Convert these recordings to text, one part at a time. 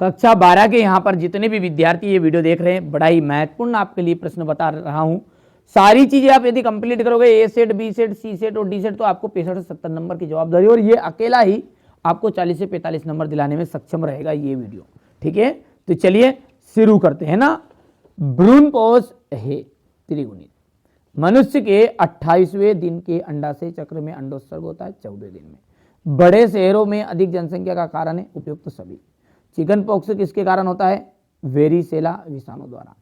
कक्षा 12 के यहाँ पर जितने भी विद्यार्थी ये वीडियो देख रहे हैं, बड़ा ही महत्वपूर्ण आपके लिए प्रश्न बता रहा हूँ। सारी चीजें आप यदि कंप्लीट करोगे, ए सेट, बी सेट, सी सेट और डी सेट, तो आपको 65 से 70 नंबर की जवाबदारी, और ये अकेला ही आपको 40 से 45 नंबर दिलाने में सक्षम रहेगा ये वीडियो। ठीक है, तो चलिए शुरू करते हैं ना। भ्रूणपोष है त्रिगुणित। मनुष्य के 28वें दिन के अंडाशय चक्र में अंडोत्सर्ग होता है 14 दिन में। बड़े शहरों में अधिक जनसंख्या का कारण है उपयुक्त सभी। चिकन पॉक्स किसके कारण होता है? वेरिसेला विषाणु द्वारा।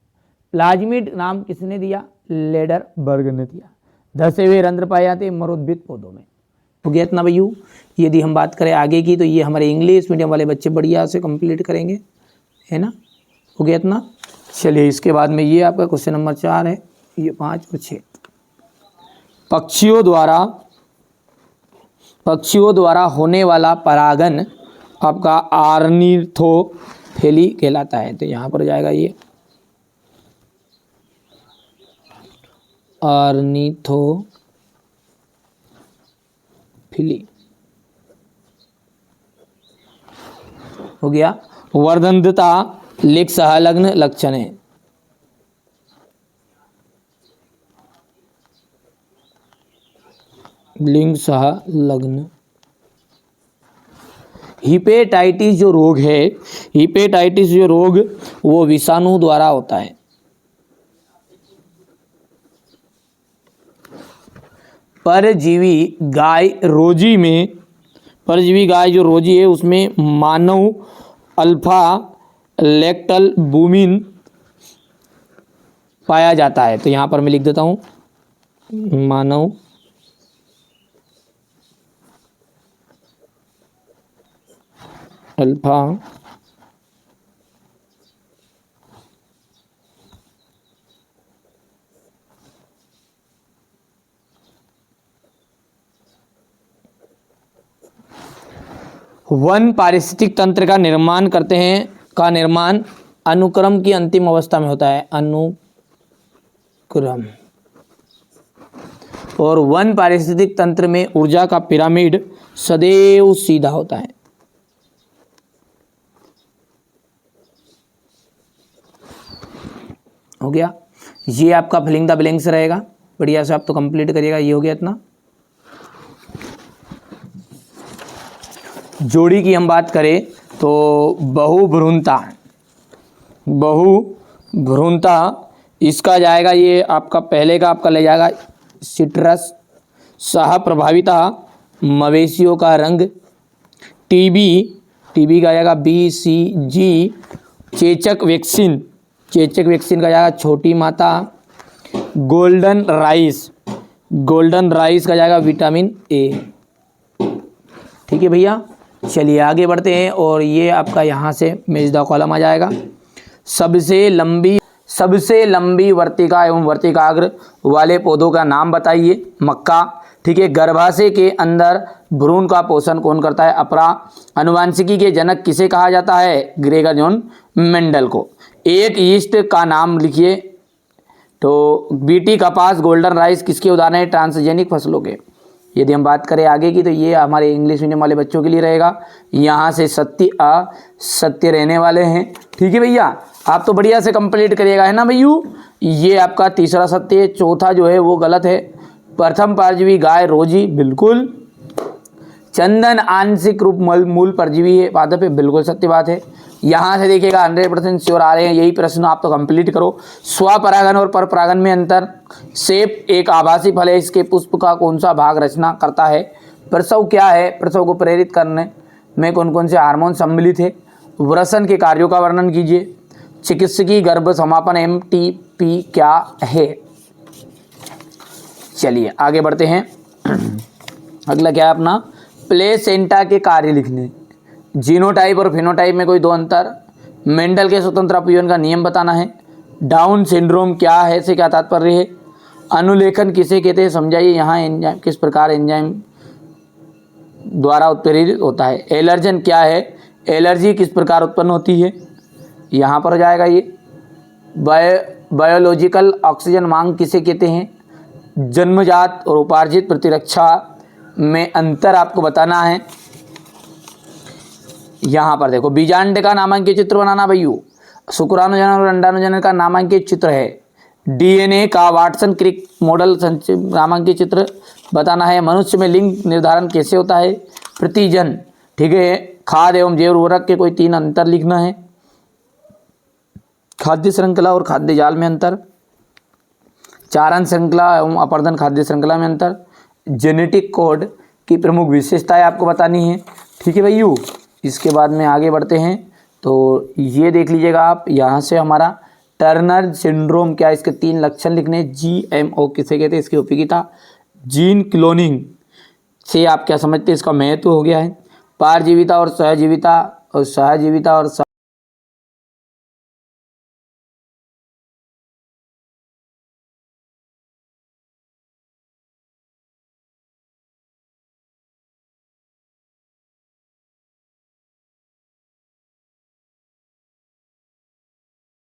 प्लाज्मिड नाम किसने दिया? लेडरबर्ग ने दिया। धसे रंध्र पाए जाते हैं मरोद्भिद पौधों में। हो गया इतना भैया। यदि हम बात करें आगे की, तो ये हमारे इंग्लिश मीडियम वाले बच्चे बढ़िया से कंप्लीट करेंगे, है ना। हो गया इतना। चलिए इसके बाद में ये आपका क्वेश्चन नंबर 4 है, ये 5 और 6। पक्षियों द्वारा होने वाला परागन आपका ऑर्निथोफेली कहलाता है। तो यहाँ पर जाएगा ये ऑर्निथोफिली। हो गया। वर्धनता लिंग सहलग्न लक्षण है। लिंग सहलग्न। हिपेटाइटिस जो रोग है, हिपेटाइटिस जो रोग वो विषाणु द्वारा होता है। परजीवी गाय रोजी में, परजीवी गाय जो रोजी है उसमें मानव अल्फा लैक्टलबुमिन पाया जाता है। तो यहाँ पर मैं लिख देता हूँ मानव अल्फा वन पारिस्थितिक तंत्र का निर्माण करते हैं, का निर्माण अनुक्रम की अंतिम अवस्था में होता है। अनुक्रम। और वन पारिस्थितिक तंत्र में ऊर्जा का पिरामिड सदैव सीधा होता है। हो गया। ये आपका फिलिंग द ब्लैंक्स रहेगा, बढ़िया से आप तो कंप्लीट करिएगा। ये हो गया इतना। जोड़ी की हम बात करें तो बहुभ्रूणता इसका जाएगा, ये आपका पहले का आपका ले जाएगा सिट्रस। सह प्रभाविता मवेशियों का रंग। टीबी का जाएगा BCG। चेचक वैक्सीन का जाएगा छोटी माता। गोल्डन राइस का जाएगा विटामिन ए। ठीक है भैया, चलिए आगे बढ़ते हैं। और ये आपका यहाँ से मेजदा कॉलम आ जाएगा। सबसे लंबी वर्तिका एवं वर्तिकाग्र वाले पौधों का नाम बताइए। मक्का। ठीक है। गर्भाशय के अंदर भ्रूण का पोषण कौन करता है? अपरा। अनुवांशिकी के जनक किसे कहा जाता है? ग्रेगर जॉन मेंडल को। एक यीस्ट का नाम लिखिए। तो बीटी, कपास, गोल्डन राइस किसके उदाहरण है? ट्रांसजेनिक फसलों के। यदि हम बात करें आगे की, तो ये हमारे इंग्लिश मीडियम वाले बच्चों के लिए रहेगा। यहाँ से सत्य असत्य रहने वाले हैं। ठीक है भैया, आप तो बढ़िया से कंप्लीट करिएगा, है ना भैयू। ये आपका तीसरा सत्य है, चौथा जो है वो गलत है। प्रथम परजीवी गाय रोजी, बिल्कुल। चंदन आंशिक रूप मूल परजीवी है, पादप है, बिल्कुल सत्य बात है। यहाँ से देखिएगा 100% श्योर आ रहे हैं। यही प्रश्न आप तो कंप्लीट करो। स्वपरागन और परपरागन में अंतर। सेब एक आभासी फल है, इसके पुष्प का कौन सा भाग रचना करता है? प्रसव क्या है? प्रसव को प्रेरित करने में कौन कौन से हार्मोन सम्मिलित है? वृषण के कार्यों का वर्णन कीजिए। चिकित्सकीय गर्भ समापन MTP क्या है? चलिए आगे बढ़ते हैं। अगला क्या है अपना? प्लेसेंटा के कार्य लिखने। जीनोटाइप और फिनोटाइप में कोई दो अंतर। मेंडल के स्वतंत्र अपव्यवन का नियम बताना है। डाउन सिंड्रोम क्या है से क्या तात्पर्य है? अनुलेखन किसे कहते हैं समझाइए। यहाँ एंजाइम किस प्रकार एंजाइम द्वारा उत्प्रेरित होता है। एलर्जन क्या है? एलर्जी किस प्रकार उत्पन्न होती है? यहाँ पर जाएगा ये। बायोलॉजिकल ऑक्सीजन मांग किसे कहते हैं? जन्मजात और उपार्जित प्रतिरक्षा में अंतर आपको बताना है। यहाँ पर देखो बीजांड का नामांकित चित्र बनाना भैयू, शुक्राणुजनन और अंडाणुजनन का नामांकित चित्र है, डीएनए का वाटसन क्रिक मॉडल नामांकित चित्र बताना है, मनुष्य में लिंग निर्धारण कैसे होता है, प्रतिजन, ठीक है, खाद्य एवं जैव उर्वरक के कोई 3 अंतर लिखना है, खाद्य श्रृंखला और खाद्य जाल में अंतर, चारण श्रृंखला एवं अपर्दन खाद्य श्रृंखला में अंतर, जेनेटिक कोड की प्रमुख विशेषताएं आपको बतानी है, ठीक है भैयू। इसके बाद में आगे बढ़ते हैं, तो ये देख लीजिएगा आप, यहाँ से हमारा टर्नर सिंड्रोम क्या है, इसके 3 लक्षण लिखने, GMO किसे कहते हैं, इसकी उपयोगिता, जीन क्लोनिंग से आप क्या समझते हैं, इसका महत्व हो गया है, पारजीविता और सहजीविता और